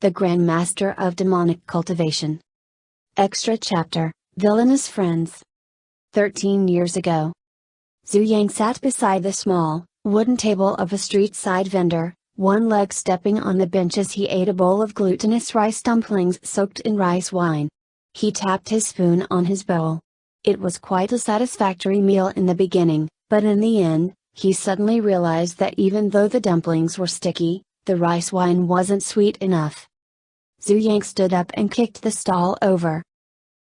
the Grand Master of Demonic Cultivation. Extra Chapter, Villainous Friends. 13 years ago. Zhu Yang sat beside the small, wooden table of a street-side vendor, one leg stepping on the bench as he ate a bowl of glutinous rice dumplings soaked in rice wine. He tapped his spoon on his bowl. It was quite a satisfactory meal in the beginning, but in the end, he suddenly realized that even though the dumplings were sticky, the rice wine wasn't sweet enough. Zhu Yang stood up and kicked the stall over.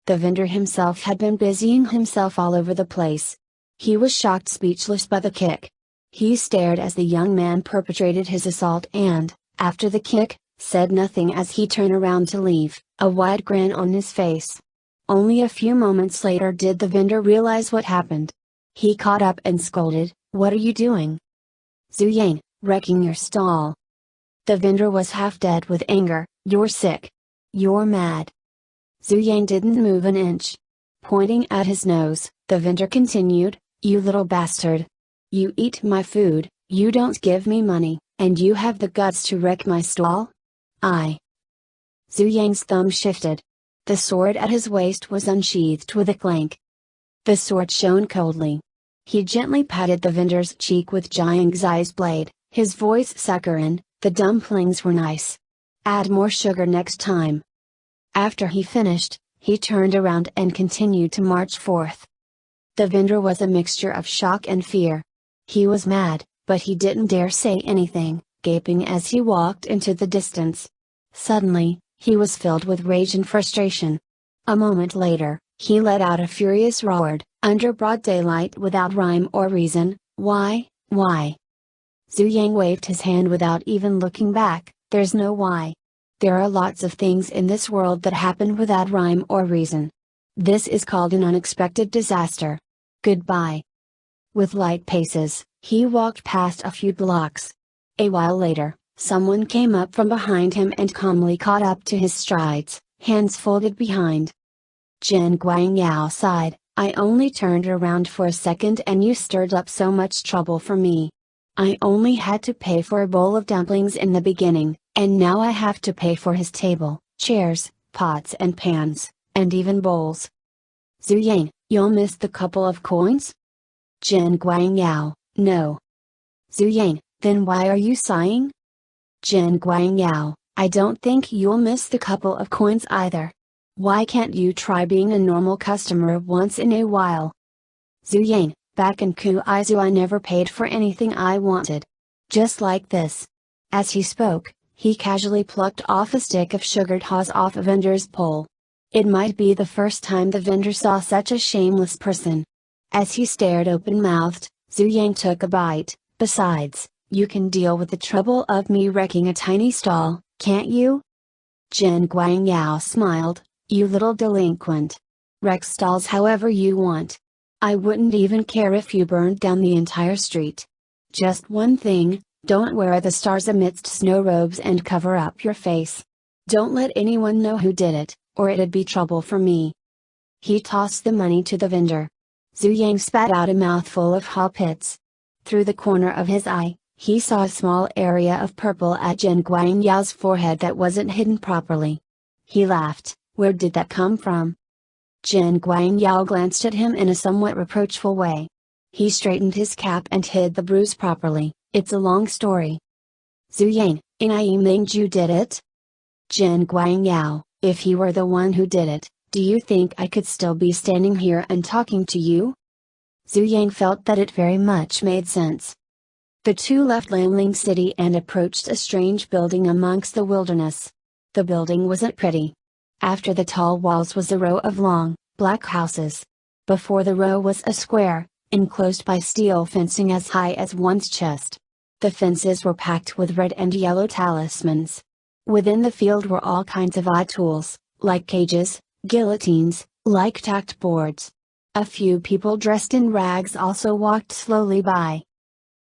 The vendor himself had been busying himself all over the place. He was shocked speechless by the kick. He stared as the young man perpetrated his assault and, after the kick, said nothing as he turned around to leave, a wide grin on his face. Only a few moments later did the vendor realize what happened. He caught up and scolded, "What are you doing? Zhu Yang, wrecking your stall." The vendor was half dead with anger. "You're sick. You're mad." Zhu Yang didn't move an inch. Pointing at his nose, the vendor continued, "You little bastard. You eat my food, you don't give me money, and you have the guts to wreck my stall? I." Zhu Yang's thumb shifted. The sword at his waist was unsheathed with a clank. The sword shone coldly. He gently patted the vendor's cheek with Jiang Zai's blade, his voice saccharine, "The dumplings were nice. Add more sugar next time." After he finished, he turned around and continued to march forth. The vendor was a mixture of shock and fear. He was mad, but he didn't dare say anything, gaping as he walked into the distance. Suddenly, he was filled with rage and frustration. A moment later, he let out a furious roar, under broad daylight without rhyme or reason, "Why, why?" Zhu Yang waved his hand without even looking back, "There's no why. There are lots of things in this world that happen without rhyme or reason. This is called an unexpected disaster. Goodbye." With light paces, he walked past a few blocks. A while later, someone came up from behind him and calmly caught up to his strides, hands folded behind. Zhen Guangyao sighed, "I only turned around for a second and you stirred up so much trouble for me. I only had to pay for a bowl of dumplings in the beginning, and now I have to pay for his table, chairs, pots and pans, and even bowls. Zhu Yang, you'll miss the couple of coins?" Zhen Guangyao, "No." Zhu Yang, "Then why are you sighing?" Zhen Guangyao, "I don't think you'll miss the couple of coins either. Why can't you try being a normal customer once in a while?" Zhu Yang, "Back in Kuizhou I never paid for anything I wanted. Just like this." As he spoke, he casually plucked off a stick of sugared haws off a vendor's pole. It might be the first time the vendor saw such a shameless person. As he stared open-mouthed, Zhu Yang took a bite. "Besides, you can deal with the trouble of me wrecking a tiny stall, can't you?" Zhen Guangyao smiled, "You little delinquent. Wreck stalls however you want. I wouldn't even care if you burned down the entire street. Just one thing, don't wear the stars amidst snow robes and cover up your face. Don't let anyone know who did it, or it'd be trouble for me." He tossed the money to the vendor. Zhu Yang spat out a mouthful of haw pits. Through the corner of his eye, he saw a small area of purple at Zhen Guangyao's forehead that wasn't hidden properly. He laughed, "Where did that come from?" Zhen Guangyao glanced at him in a somewhat reproachful way. He straightened his cap and hid the bruise properly. "It's a long story." Zhu Yang, "I mean you did it?" Zhen Guangyao, "If he were the one who did it, do you think I could still be standing here and talking to you?" Zhu Yang felt that it very much made sense. The two left Lanling City and approached a strange building amongst the wilderness. The building wasn't pretty. After the tall walls was a row of long, black houses. Before the row was a square, enclosed by steel fencing as high as one's chest. The fences were packed with red and yellow talismans. Within the field were all kinds of odd tools, like cages, guillotines, like tacked boards. A few people dressed in rags also walked slowly by.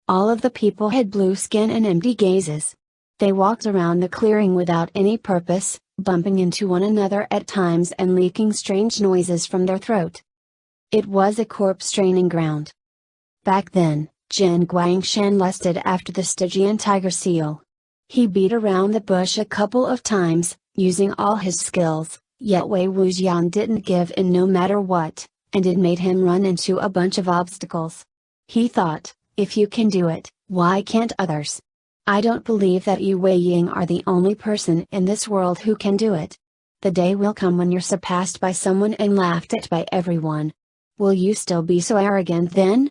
All of the people had blue skin and empty gazes. They walked around the clearing without any purpose, bumping into one another at times and leaking strange noises from their throat. It was a corpse training ground. Back then, Jin Guangshan lusted after the Stygian tiger seal. He beat around the bush a couple of times, using all his skills, yet Wei Wuxian didn't give in no matter what, and it made him run into a bunch of obstacles. He thought, if you can do it, why can't others? I don't believe that you Wei Ying are the only person in this world who can do it. The day will come when you're surpassed by someone and laughed at by everyone. Will you still be so arrogant then?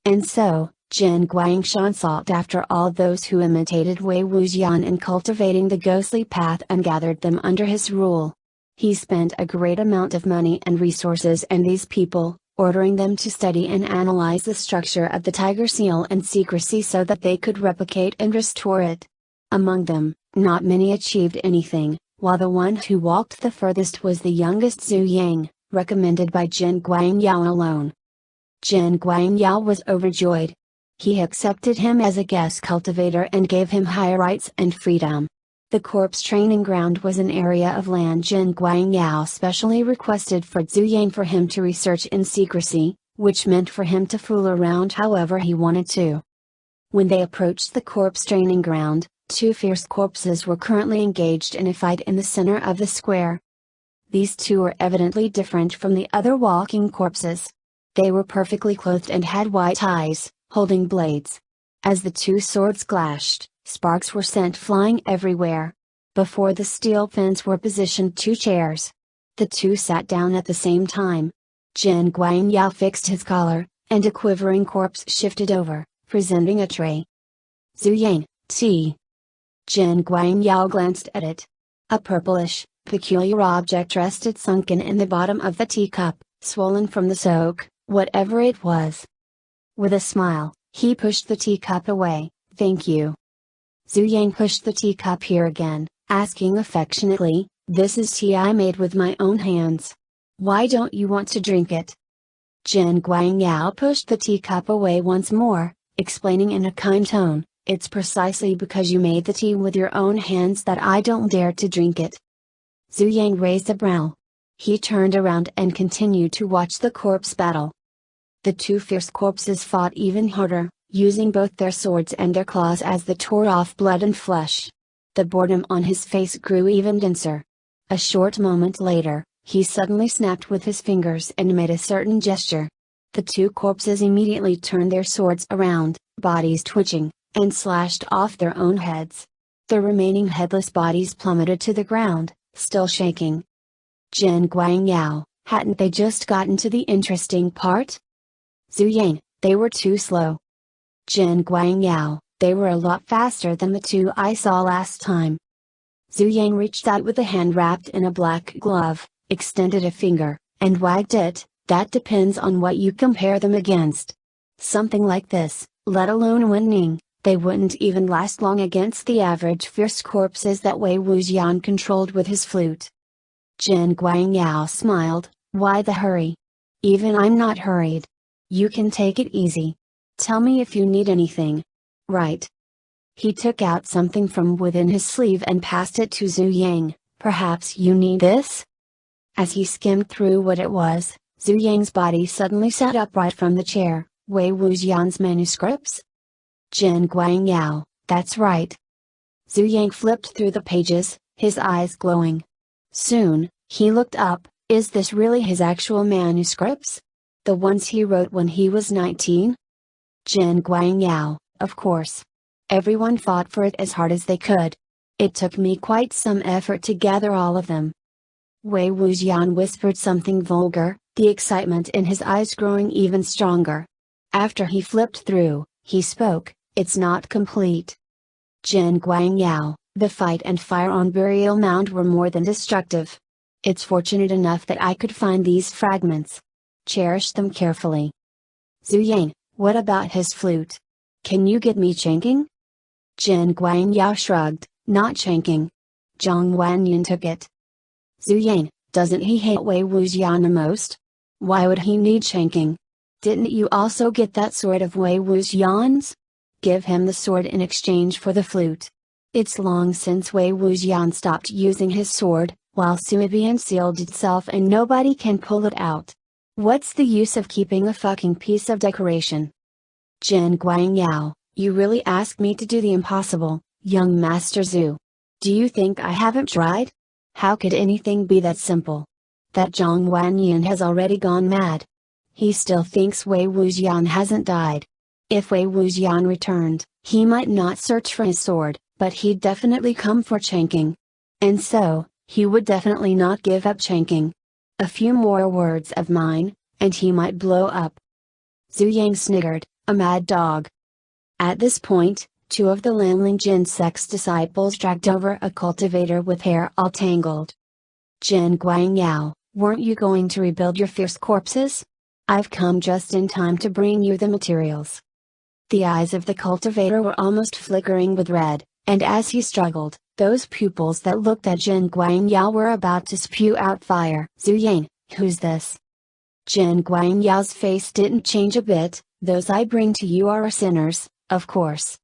And so, Jin Guangshan sought after all those who imitated Wei Wuxian in cultivating the ghostly path and gathered them under his rule. He spent a great amount of money and resources on these people, ordering them to study and analyze the structure of the tiger seal in secrecy so that they could replicate and restore it. Among them, not many achieved anything, while the one who walked the furthest was the youngest Zhu Yang, recommended by Jin Guangyao alone. Jin Guangyao was overjoyed. He accepted him as a guest cultivator and gave him high rights and freedom. The corpse training ground was an area of land Jin Guangyao specially requested for Zhu Yang for him to research in secrecy, which meant for him to fool around however he wanted to. When they approached the corpse training ground, two fierce corpses were currently engaged in a fight in the center of the square. These two were evidently different from the other walking corpses. They were perfectly clothed and had white eyes, holding blades. As the two swords clashed, sparks were sent flying everywhere. Before the steel fence were positioned two chairs. The two sat down at the same time. Jin Guangyao fixed his collar, and a quivering corpse shifted over, presenting a tray. Zhu Yang, tea. Jin Guangyao glanced at it. A purplish, peculiar object rested sunken in the bottom of the teacup, swollen from the soak, whatever it was. With a smile, he pushed the teacup away. Thank you. Zhu Yang pushed the teacup here again, asking affectionately, this is tea I made with my own hands. Why don't you want to drink it? Jin Guangyao pushed the teacup away once more, explaining in a kind tone, it's precisely because you made the tea with your own hands that I don't dare to drink it. Zhu Yang raised a brow. He turned around and continued to watch the corpse battle. The two fierce corpses fought even harder, using both their swords and their claws as they tore off blood and flesh. The boredom on his face grew even denser. A short moment later, he suddenly snapped with his fingers and made a certain gesture. The two corpses immediately turned their swords around, bodies twitching, and slashed off their own heads. The remaining headless bodies plummeted to the ground, still shaking. Jin Guangyao, hadn't they just gotten to the interesting part? Zhu Yang, they were too slow. Jin Guangyao, they were a lot faster than the two I saw last time. Zhu Yang reached out with a hand wrapped in a black glove, extended a finger, and wagged it. That depends on what you compare them against. Something like this, let alone winning, they wouldn't even last long against the average fierce corpses that Wei Wuxian controlled with his flute. Jin Guangyao smiled, why the hurry? Even I'm not hurried. You can take it easy. Tell me if you need anything. Right. He took out something from within his sleeve and passed it to Zhu Yang. Perhaps you need this? As he skimmed through what it was, Zhu Yang's body suddenly sat upright from the chair. Wei Wuxian's manuscripts? Jin Guangyao, that's right. Zhu Yang flipped through the pages, his eyes glowing. Soon, he looked up, is this really his actual manuscripts? The ones he wrote when he was 19? Jin Guangyao, of course. Everyone fought for it as hard as they could. It took me quite some effort to gather all of them. Wei Wuxian whispered something vulgar, the excitement in his eyes growing even stronger. After he flipped through, he spoke, it's not complete. Jin Guangyao, the fight and fire on Burial Mound were more than destructive. It's fortunate enough that I could find these fragments. Cherish them carefully. Zhu Yang, what about his flute? Can you get me Changking? Jin Guangyao shrugged, not Changking. Zhang Wanyan took it. Zhu Yang, doesn't he hate Wei Wuxian the most? Why would he need Changking? Didn't you also get that sword of Wei Wuxian's? Give him the sword in exchange for the flute. It's long since Wei Wuxian stopped using his sword, while Suibian sealed itself and nobody can pull it out. What's the use of keeping a fucking piece of decoration? Jin Guangyao, you really asked me to do the impossible, Young Master Zhu. Do you think I haven't tried? How could anything be that simple? That Zhang Wanyan has already gone mad. He still thinks Wei Wuxian hasn't died. If Wei Wuxian returned, he might not search for his sword, but he'd definitely come for Changqing. And so, he would definitely not give up Changqing. A few more words of mine, and he might blow up. Zhu Yang sniggered, a mad dog. At this point, two of the Lanling Jin sect's disciples dragged over a cultivator with hair all tangled. Jin Guangyao, weren't you going to rebuild your fierce corpses? I've come just in time to bring you the materials. The eyes of the cultivator were almost flickering with red, and as he struggled, those pupils that looked at Jin Guangyao were about to spew out fire. Zhu Yang, who's this? Jin Guangyao's face didn't change a bit. Those I bring to you are sinners, of course.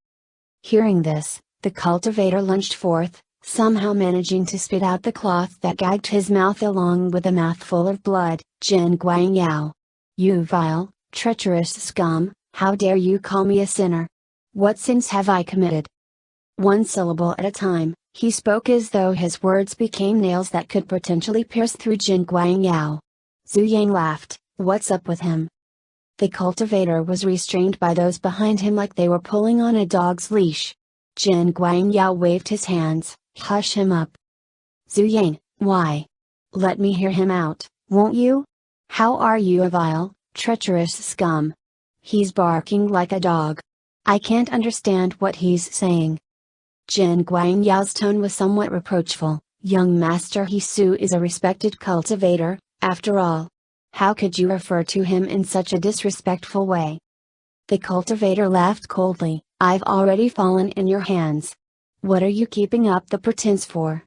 Hearing this, the cultivator lunged forth, somehow managing to spit out the cloth that gagged his mouth along with a mouthful of blood. Jin Guangyao. You vile, treacherous scum, how dare you call me a sinner? What sins have I committed? One syllable at a time, he spoke as though his words became nails that could potentially pierce through Jin Guangyao. Zhu Yang laughed, what's up with him? The cultivator was restrained by those behind him like they were pulling on a dog's leash. Jin Guangyao waved his hands, hush him up. Zhu Yang, why? Let me hear him out, won't you? How are you a vile, treacherous scum? He's barking like a dog. I can't understand what he's saying. Jin Guangyao's tone was somewhat reproachful. Young Master Hisu is a respected cultivator, after all. How could you refer to him in such a disrespectful way? The cultivator laughed coldly, I've already fallen in your hands. What are you keeping up the pretense for?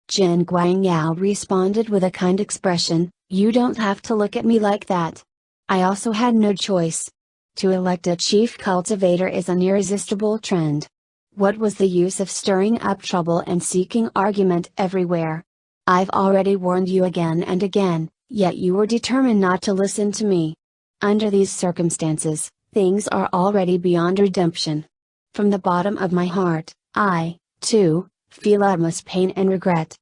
Jin Guangyao responded with a kind expression, you don't have to look at me like that. I also had no choice. To elect a chief cultivator is an irresistible trend. What was the use of stirring up trouble and seeking argument everywhere? I've already warned you again and again, yet you were determined not to listen to me. Under these circumstances, things are already beyond redemption. From the bottom of my heart, I, too, feel utmost pain and regret.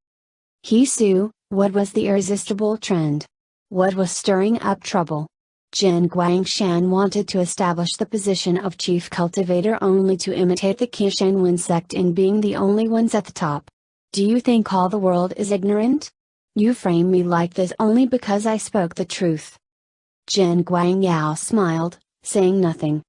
Hisu, what was the irresistible trend? What was stirring up trouble? Jin Guangshan wanted to establish the position of chief cultivator only to imitate the Qishanwen sect in being the only ones at the top. Do you think all the world is ignorant? You frame me like this only because I spoke the truth. Jin Guangyao smiled, saying nothing.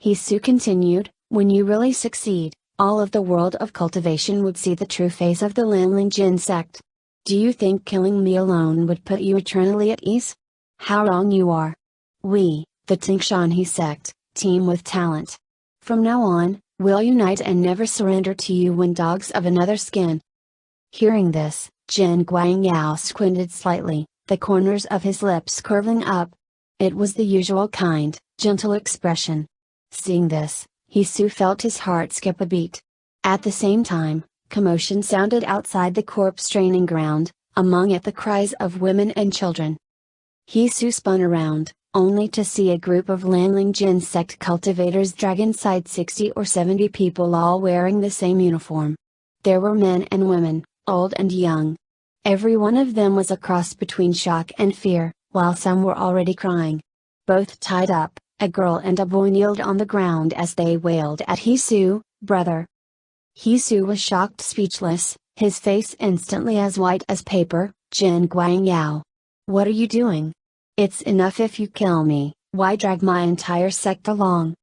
Hisu continued, when you really succeed, all of the world of cultivation would see the true face of the Lanling Jin sect. Do you think killing me alone would put you eternally at ease? How wrong you are. We, the Tingshanhe sect, team with talent. From now on, we'll unite and never surrender to you when dogs of another skin. Hearing this, Jin Guangyao squinted slightly, the corners of his lips curling up. It was the usual kind, gentle expression. Seeing this, Hisu felt his heart skip a beat. At the same time, commotion sounded outside the corpse training ground, among it the cries of women and children. Hisu spun around, only to see a group of Lanling Jin sect cultivators drag inside 60 or 70 people all wearing the same uniform. There were men and women, old and young. Every one of them was a cross between shock and fear, while some were already crying. Both tied up, a girl and a boy kneeled on the ground as they wailed at Hisu, brother. Hisu was shocked speechless, his face instantly as white as paper. Jin Guangyao. What are you doing? It's enough if you kill me, why drag my entire sect along?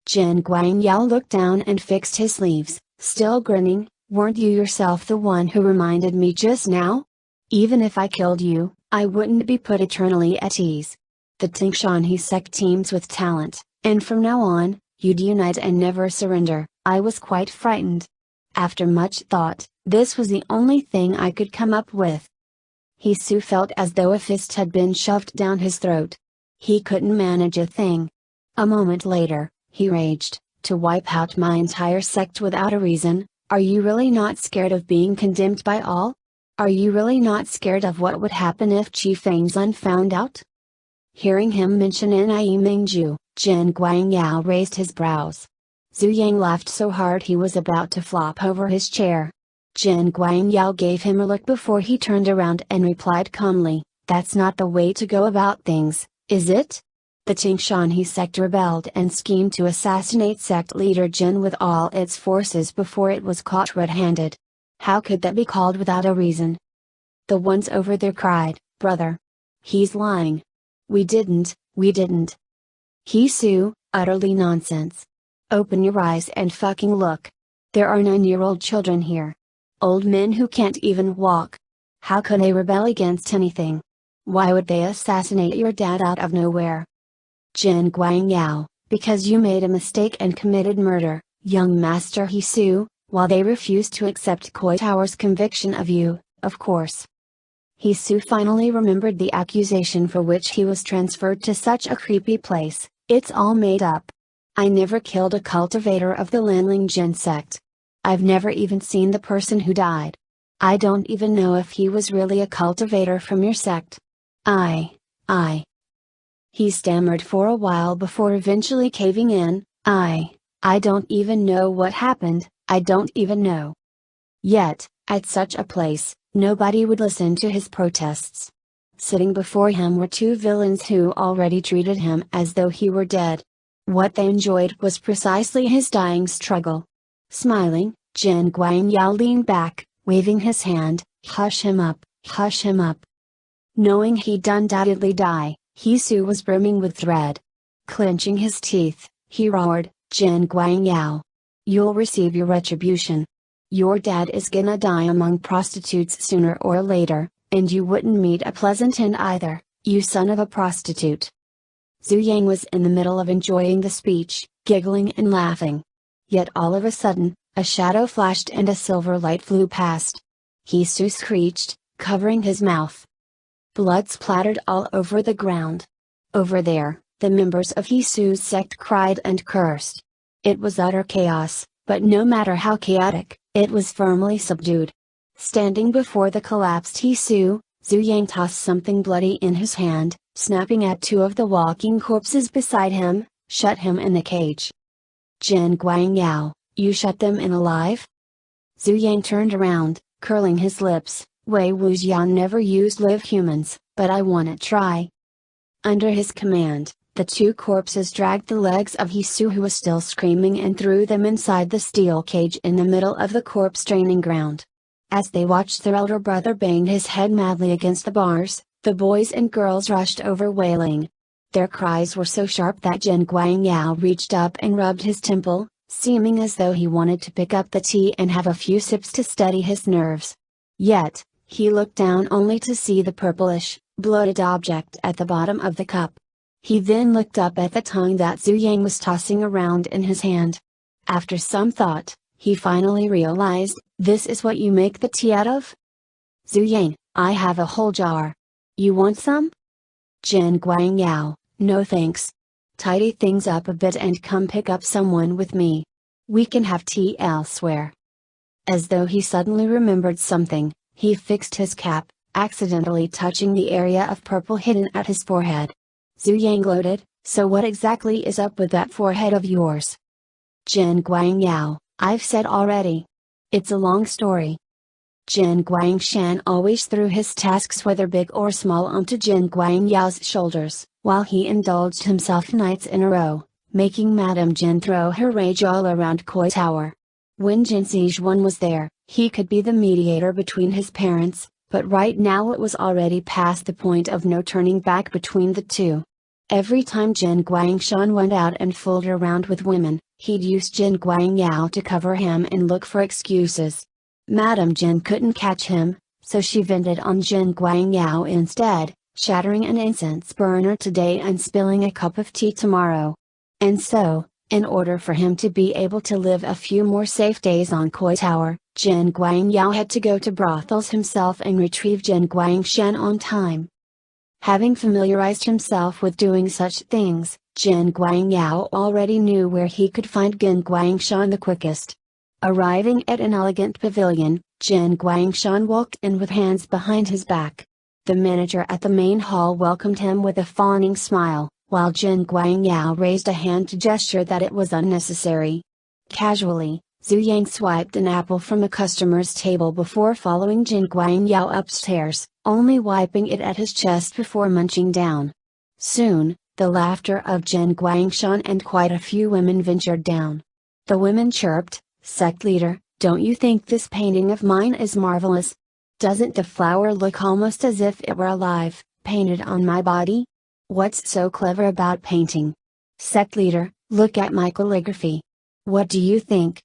Jin Guangyao looked down and fixed his sleeves, still grinning, weren't you yourself the one who reminded me just now? Even if I killed you, I wouldn't be put eternally at ease. The Tingshanhe sect teams with talent, and from now on, you'd unite and never surrender. I was quite frightened. After much thought, this was the only thing I could come up with. Hisu felt as though a fist had been shoved down his throat. He couldn't manage a thing. A moment later, he raged, to wipe out my entire sect without a reason. Are you really not scared of being condemned by all? Are you really not scared of what would happen if Qi Fengzun found out? Hearing him mention Nai Mingju, Jin Guangyao raised his brows. Zhu Yang laughed so hard he was about to flop over his chair. Jin Guangyao gave him a look before he turned around and replied calmly, "That's not the way to go about things, is it?" The Qingshanhe sect rebelled and schemed to assassinate sect leader Jin with all its forces before it was caught red-handed. How could that be called without a reason? The ones over there cried, "Brother! He's lying! We didn't." He Su, utterly nonsense. Open your eyes and fucking look. There are 9-year-old children here. Old men who can't even walk. How could they rebel against anything? Why would they assassinate your dad out of nowhere? Jin Guangyao, because you made a mistake and committed murder, young master He Su, while they refused to accept Koi Tower's conviction of you, of course. He Su finally remembered the accusation for which he was transferred to such a creepy place. It's all made up. I never killed a cultivator of the Lanling Jin sect. I've never even seen the person who died. I don't even know if he was really a cultivator from your sect. He stammered for a while before eventually caving in, I don't even know what happened, I don't even know. Yet, at such a place, nobody would listen to his protests. Sitting before him were 2 villains who already treated him as though he were dead. What they enjoyed was precisely his dying struggle. Smiling, Jin Guangyao leaned back, waving his hand, hush him up, hush him up. Knowing he'd undoubtedly die, He Su was brimming with dread. Clenching his teeth, he roared, Jin Guangyao. You'll receive your retribution. Your dad is gonna die among prostitutes sooner or later, and you wouldn't meet a pleasant end either, you son of a prostitute. Zhu Yang was in the middle of enjoying the speech, giggling and laughing. Yet all of a sudden, a shadow flashed and a silver light flew past. He Su screeched, covering his mouth. Blood splattered all over the ground. Over there, the members of He Su's sect cried and cursed. It was utter chaos, but no matter how chaotic, it was firmly subdued. Standing before the collapsed He Su, Zhu Yang tossed something bloody in his hand, snapping at 2 of the walking corpses beside him, shut him in the cage. Jin Guangyao, you shut them in alive? Zhu Yang turned around, curling his lips. Wei Wuxian never used live humans, but I wanna try. Under his command, the 2 corpses dragged the legs of He Su, who was still screaming, and threw them inside the steel cage in the middle of the corpse training ground. As they watched their elder brother bang his head madly against the bars, the boys and girls rushed over wailing. Their cries were so sharp that Jin Guangyao reached up and rubbed his temple, seeming as though he wanted to pick up the tea and have a few sips to steady his nerves. Yet, he looked down only to see the purplish, bloated object at the bottom of the cup. He then looked up at the tongue that Zhu Yang was tossing around in his hand. After some thought, he finally realized, this is what you make the tea out of? Zhu Yang, I have a whole jar. You want some? Jin Guangyao, no thanks. Tidy things up a bit and come pick up someone with me. We can have tea elsewhere. As though he suddenly remembered something, he fixed his cap, accidentally touching the area of purple hidden at his forehead. Zhu Yang gloated, so what exactly is up with that forehead of yours? Jin Guangyao, I've said already. It's a long story. Jin Guangshan always threw his tasks whether big or small onto Jin Guangyao's shoulders, while he indulged himself nights in a row, making Madame Jin throw her rage all around Koi Tower. When Jin Zizhuan was there, he could be the mediator between his parents, but right now it was already past the point of no turning back between the two. Every time Jin Guangshan went out and fooled around with women, he'd use Jin Guangyao to cover him and look for excuses. Madame Jin couldn't catch him, so she vented on Jin Guangyao instead, shattering an incense burner today and spilling a cup of tea tomorrow. And so, in order for him to be able to live a few more safe days on Koi Tower, Jin Guangyao had to go to brothels himself and retrieve Jin Guangshan on time. Having familiarized himself with doing such things, Jin Guangyao already knew where he could find Jin Guangshan the quickest. Arriving at an elegant pavilion, Jin Guangshan walked in with hands behind his back. The manager at the main hall welcomed him with a fawning smile, while Jin Guangyao raised a hand to gesture that it was unnecessary. Casually, Zhu Yang swiped an apple from a customer's table before following Jin Guangyao upstairs, only wiping it at his chest before munching down. Soon, the laughter of Jin Guangshan and quite a few women ventured down. The women chirped, "Sect leader, don't you think this painting of mine is marvelous? Doesn't the flower look almost as if it were alive, painted on my body? What's so clever about painting? Sect leader, look at my calligraphy. What do you think?"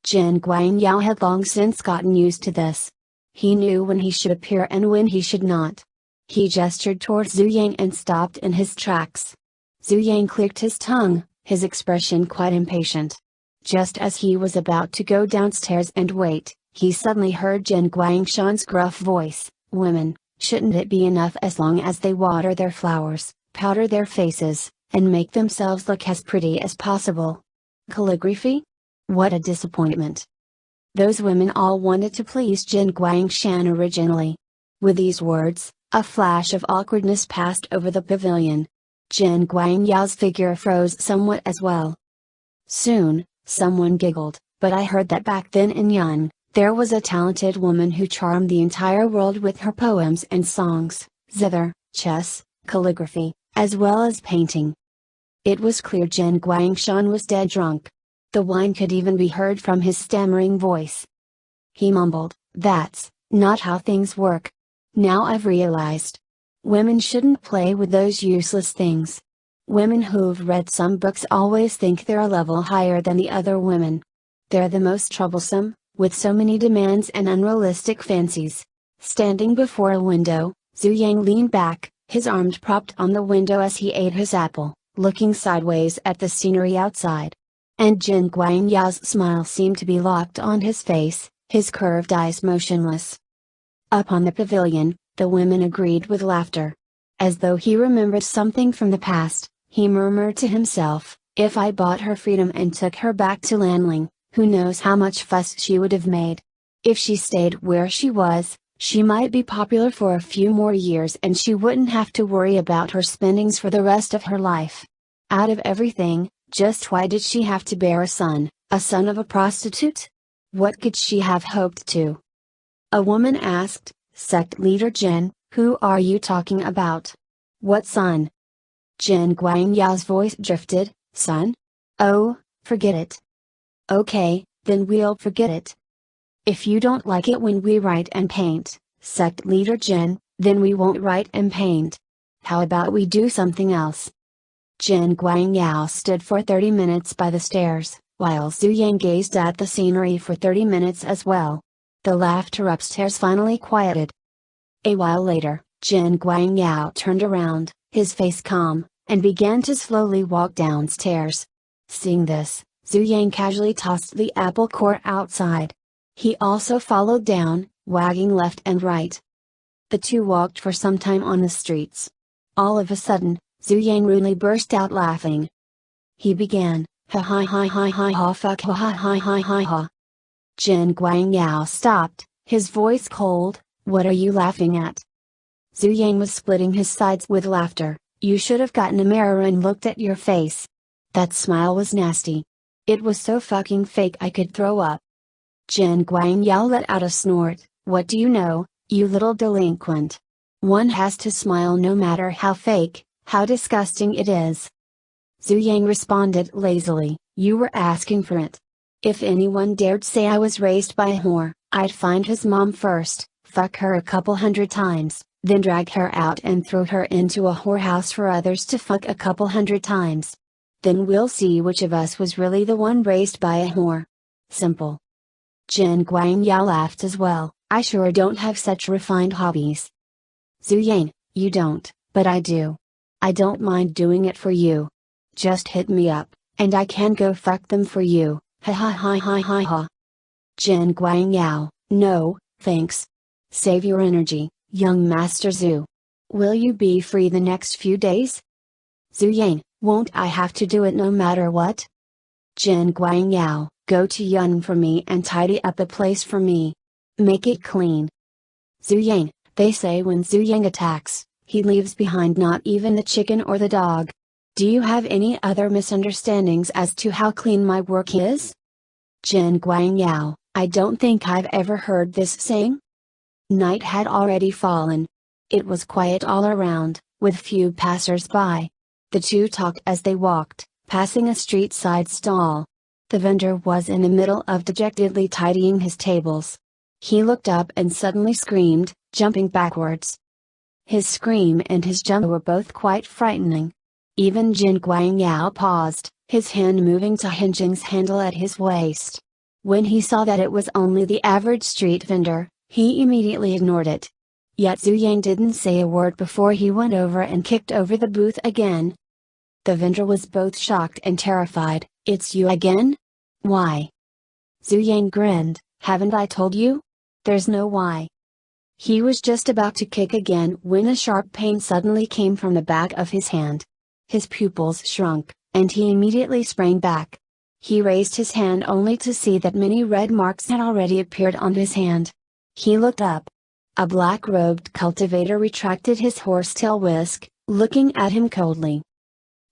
Jin Guangyao had long since gotten used to this. He knew when he should appear and when he should not. He gestured towards Zhu Yang and stopped in his tracks. Zhu Yang clicked his tongue, his expression quite impatient. Just as he was about to go downstairs and wait, he suddenly heard Jin Guangshan's gruff voice, "Women, shouldn't it be enough as long as they water their flowers, powder their faces, and make themselves look as pretty as possible? Calligraphy? What a disappointment." Those women all wanted to please Jin Guangshan originally. With these words, a flash of awkwardness passed over the pavilion. Jin Guangyao's figure froze somewhat as well. Soon, someone giggled, "But I heard that back then in Yan, there was a talented woman who charmed the entire world with her poems and songs, zither, chess, calligraphy, as well as painting." It was clear Jin Guangshan was dead drunk. The wine could even be heard from his stammering voice. He mumbled, "That's not how things work. Now I've realized. Women shouldn't play with those useless things. Women who've read some books always think they're a level higher than the other women. They're the most troublesome, with so many demands and unrealistic fancies." Standing before a window, Zhu Yang leaned back, his arms propped on the window as he ate his apple, looking sideways at the scenery outside. And Jin Guangyao's smile seemed to be locked on his face, his curved eyes motionless. Up on the pavilion, the women agreed with laughter. As though he remembered something from the past, he murmured to himself, "If I bought her freedom and took her back to Lanling, who knows how much fuss she would have made. If she stayed where she was, she might be popular for a few more years and she wouldn't have to worry about her spendings for the rest of her life. Out of everything, just why did she have to bear a son of a prostitute? What could she have hoped to?" A woman asked, "Sect leader Jin, who are you talking about? What son?" Jin Guangyao's voice drifted, "Son? Oh, forget it. Okay, then we'll forget it. If you don't like it when we write and paint, Sect leader Jin, then we won't write and paint. How about we do something else?" Jin Guangyao stood for 30 minutes by the stairs, while Zhu Yang gazed at the scenery for 30 minutes as well. The laughter upstairs finally quieted. A while later, Jin Guangyao turned around, his face calm, and began to slowly walk downstairs. Seeing this, Zhu Yang casually tossed the apple core outside. He also followed down, wagging left and right. The two walked for some time on the streets. All of a sudden, Zhu Yang rudely burst out laughing. He began, "Ha ha ha ha ha ha fuck ha ha ha ha ha ha." Jin Guangyao stopped, his voice cold, "What are you laughing at?" Zhu Yang was splitting his sides with laughter. "You should have gotten a mirror and looked at your face. That smile was nasty. It was so fucking fake I could throw up." Jin Guangyao let out a snort, "What do you know, you little delinquent? One has to smile no matter how fake, how disgusting it is." Zhu Yang responded lazily, "You were asking for it. If anyone dared say I was raised by a whore, I'd find his mom first, fuck her a couple hundred times, then drag her out and throw her into a whorehouse for others to fuck a couple hundred times. Then we'll see which of us was really the one raised by a whore. Simple." Jin Guangyao laughed as well, "I sure don't have such refined hobbies." "Zhu Yang, you don't, but I do. I don't mind doing it for you. Just hit me up, and I can go fuck them for you, ha ha ha ha ha ha." Jin Guangyao, "No, thanks. Save your energy, young Master Zhu. Will you be free the next few days?" Zhu Yang, "Won't I have to do it no matter what?" Jin Guangyao, "Go to Yun for me and tidy up the place for me. Make it clean." Zhu Yang, "They say when Zhu Yang attacks, he leaves behind not even the chicken or the dog. Do you have any other misunderstandings as to how clean my work is?" Jin Guangyao, I don't think I've ever heard this saying. Night had already fallen. It was quiet all around, with few passers-by. The two talked as they walked, passing a street-side stall. The vendor was in the middle of dejectedly tidying his tables. He looked up and suddenly screamed, jumping backwards. His scream and his jump were both quite frightening. Even Jin Guangyao paused, his hand moving to Hinjing's handle at his waist. When he saw that it was only the average street vendor, he immediately ignored it. Yet Zhu Yang didn't say a word before he went over and kicked over the booth again. The vendor was both shocked and terrified. It's you again? Why? Zhu Yang grinned, haven't I told you? There's no why. He was just about to kick again when a sharp pain suddenly came from the back of his hand. His pupils shrunk, and he immediately sprang back. He raised his hand only to see that many red marks had already appeared on his hand. He looked up. A black-robed cultivator retracted his horsetail whisk, looking at him coldly.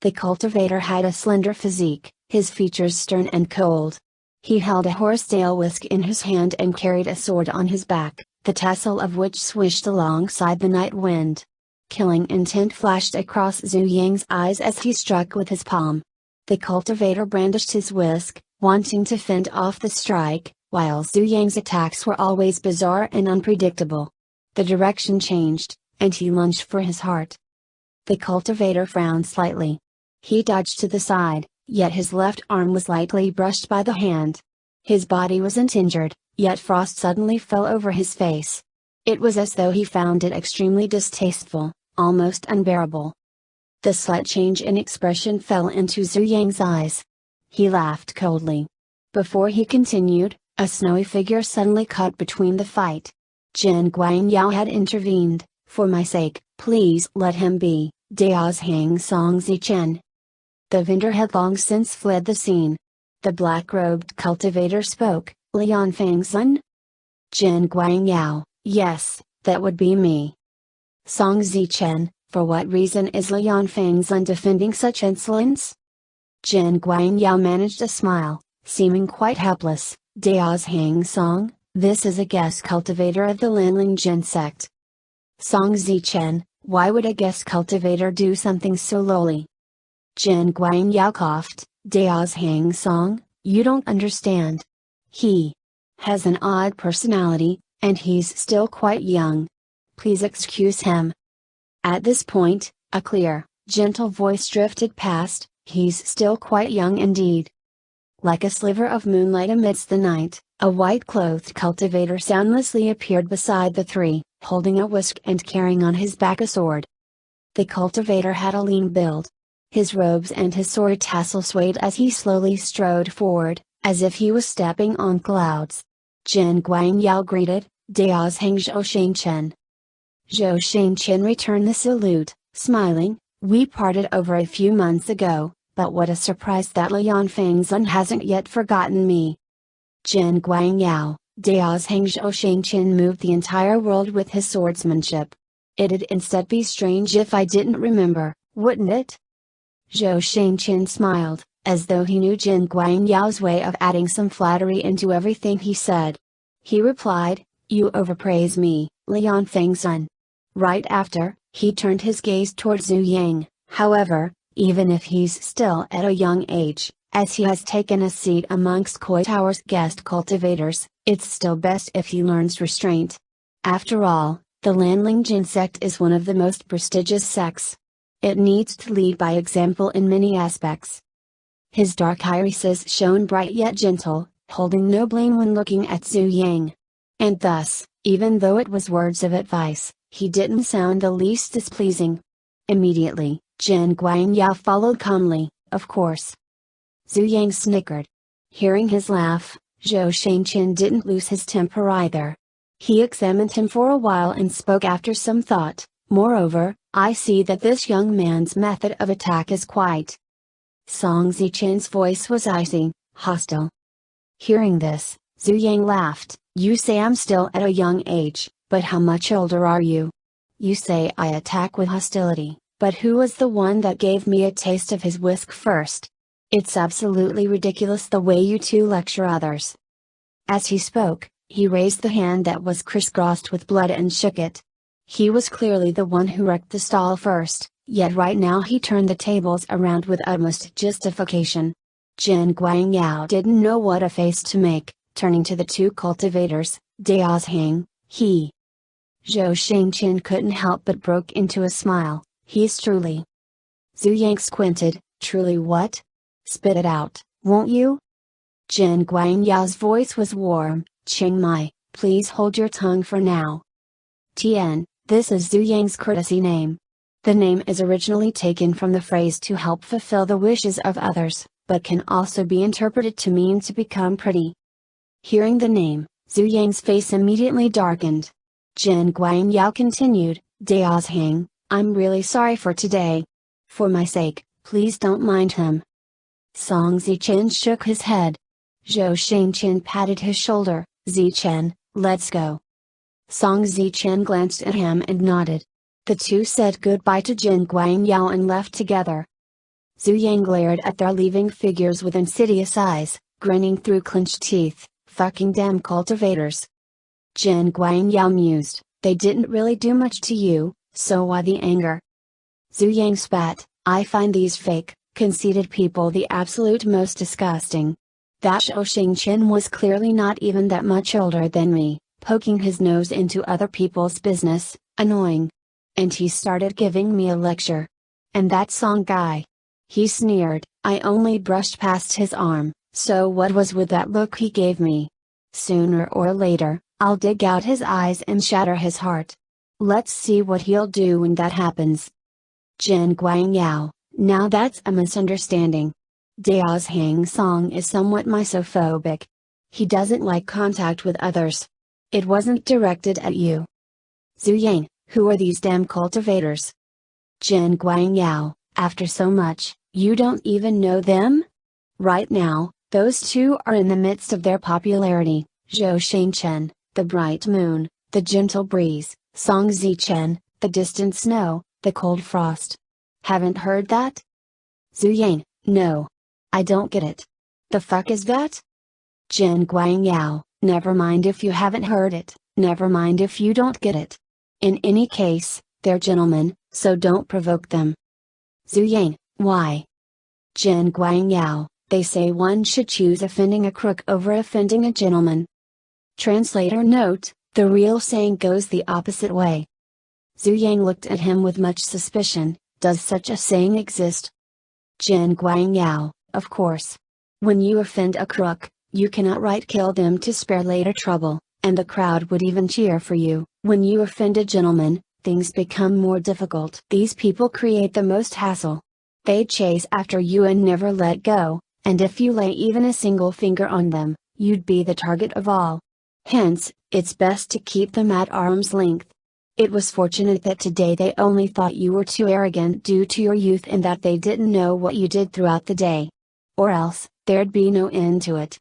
The cultivator had a slender physique, his features stern and cold. He held a horsetail whisk in his hand and carried a sword on his back, the tassel of which swished alongside the night wind. Killing intent flashed across Zhu Yang's eyes as he struck with his palm. The cultivator brandished his whisk, wanting to fend off the strike, while Zhu Yang's attacks were always bizarre and unpredictable. The direction changed, and he lunged for his heart. The cultivator frowned slightly. He dodged to the side, yet his left arm was lightly brushed by the hand. His body wasn't injured, yet frost suddenly fell over his face. It was as though he found it extremely distasteful, almost unbearable. The slight change in expression fell into Zhu Yang's eyes. He laughed coldly. Before he continued, a snowy figure suddenly cut between the fight. Jin Guangyao had intervened. For my sake, please let him be, Dao Hang Song Zichen. The vendor had long since fled the scene. The black-robed cultivator spoke, Lian Fangzun? Jin Guangyao, yes, that would be me. Song Zichen, for what reason is Lian Fangzun defending such insolence? Jin Guangyao managed a smile, seeming quite helpless. Dao Hang Song, this is a guest cultivator of the Lanling Jin sect. Song Zichen, why would a guest cultivator do something so lowly? Jin Guangyao coughed, Dao Hang Song, you don't understand. He has an odd personality, and he's still quite young. Please excuse him. At this point, a clear, gentle voice drifted past, he's still quite young indeed. Like a sliver of moonlight amidst the night, a white-clothed cultivator soundlessly appeared beside the three, holding a whisk and carrying on his back a sword. The cultivator had a lean build. His robes and his sword tassel swayed as he slowly strode forward, as if he was stepping on clouds. Jin Guangyao greeted, Dao Hang Zhou Shangchen. Zhou Shangchen returned the salute, smiling, we parted over a few months ago, but what a surprise that Lian Fangzun hasn't yet forgotten me. Jin Guangyao, Dao Hang Zhou Shangchen moved the entire world with his swordsmanship. It'd instead be strange if I didn't remember, wouldn't it? Zhou Shangchen smiled, as though he knew Jin Guangyao's way of adding some flattery into everything he said. He replied, you overpraise me, Lian Fangzun. Right after, he turned his gaze toward Zhu Yang, however, even if he's still at a young age, as he has taken a seat amongst Koi Tower's guest cultivators, it's still best if he learns restraint. After all, the Lanling Jin sect is one of the most prestigious sects. It needs to lead by example in many aspects. His dark irises shone bright yet gentle, holding no blame when looking at Zhu Yang. And thus, even though it was words of advice, he didn't sound the least displeasing. Immediately, Jin Guangyao followed calmly, of course. Zhu Yang snickered. Hearing his laugh, Zhou Shangchen didn't lose his temper either. He examined him for a while and spoke after some thought, moreover, I see that this young man's method of attack is quite. Song Zichen's voice was icy, hostile. Hearing this, Zhu Yang laughed, you say I'm still at a young age, but how much older are you? You say I attack with hostility, but who was the one that gave me a taste of his whisk first? It's absolutely ridiculous the way you two lecture others." As he spoke, he raised the hand that was crisscrossed with blood and shook it. He was clearly the one who wrecked the stall first, yet right now he turned the tables around with utmost justification. Jin Guangyao didn't know what a face to make, turning to the two cultivators, Dao Hang, he. Zhou Shangqian couldn't help but broke into a smile. "He's truly." Zhu Yang squinted. "Truly what? Spit it out, won't you?" Jin Guangyao's voice was warm. "Chiang Mai, please hold your tongue for now." "Tian, this is Zhu Yang's courtesy name. The name is originally taken from the phrase to help fulfill the wishes of others, but can also be interpreted to mean to become pretty." Hearing the name, Zhu Yang's face immediately darkened. Jin Guangyao continued, "Dao Hang, I'm really sorry for today. For my sake, please don't mind him." Song Zichen shook his head. Zhou Shangqian patted his shoulder. "Zichen, let's go." Song Zichen glanced at him and nodded. The two said goodbye to Jin Guangyao and left together. Zhu Yang glared at their leaving figures with insidious eyes, grinning through clenched teeth. "Fucking damn cultivators." Jin Guangyao mused, "They didn't really do much to you, so why the anger?" Zhu Yang spat, "I find these fake, conceited people the absolute most disgusting. That Zhou Shangqian was clearly not even that much older than me, poking his nose into other people's business, annoying. And he started giving me a lecture. And that Song guy." He sneered, "I only brushed past his arm, so what was with that look he gave me? Sooner or later, I'll dig out his eyes and shatter his heart. Let's see what he'll do when that happens." Jin Guangyao, "Now that's a misunderstanding. Dao Hang Song is somewhat misophobic. He doesn't like contact with others. It wasn't directed at you." Zhu Yang, "Who are these damn cultivators?" Jin Guangyao, "After so much, you don't even know them? Right now, those two are in the midst of their popularity, Zhou Shangqian, the bright moon, the gentle breeze, Song Zichen, the distant snow, the cold frost. Haven't heard that?" Zhu Yang, "No. I don't get it. The fuck is that?" Jin Guangyao, "Never mind if you haven't heard it, never mind if you don't get it. In any case, they're gentlemen, so don't provoke them." Zhu Yang, "Why?" Jin Guangyao, "They say one should choose offending a crook over offending a gentleman." Translator note, the real saying goes the opposite way. Zhu Yang looked at him with much suspicion. "Does such a saying exist?" Jin Guangyao, "Of course. When you offend a crook, you can outright kill them to spare later trouble, and the crowd would even cheer for you. When you offend a gentleman, things become more difficult. These people create the most hassle. They chase after you and never let go, and if you lay even a single finger on them, you'd be the target of all. Hence, it's best to keep them at arm's length. It was fortunate that today they only thought you were too arrogant due to your youth and that they didn't know what you did throughout the day. Or else, there'd be no end to it."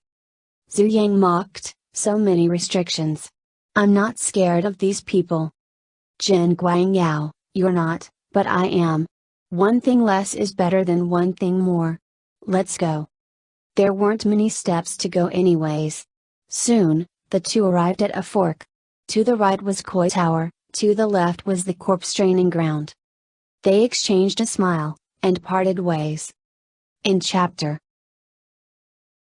Zhu Yang mocked, "So many restrictions. I'm not scared of these people." Jin Guangyao, "You're not, but I am. One thing less is better than one thing more. Let's go." There weren't many steps to go anyways. Soon, the two arrived at a fork. To the right was Koi Tower, to the left was the corpse training ground. They exchanged a smile, and parted ways. In Chapter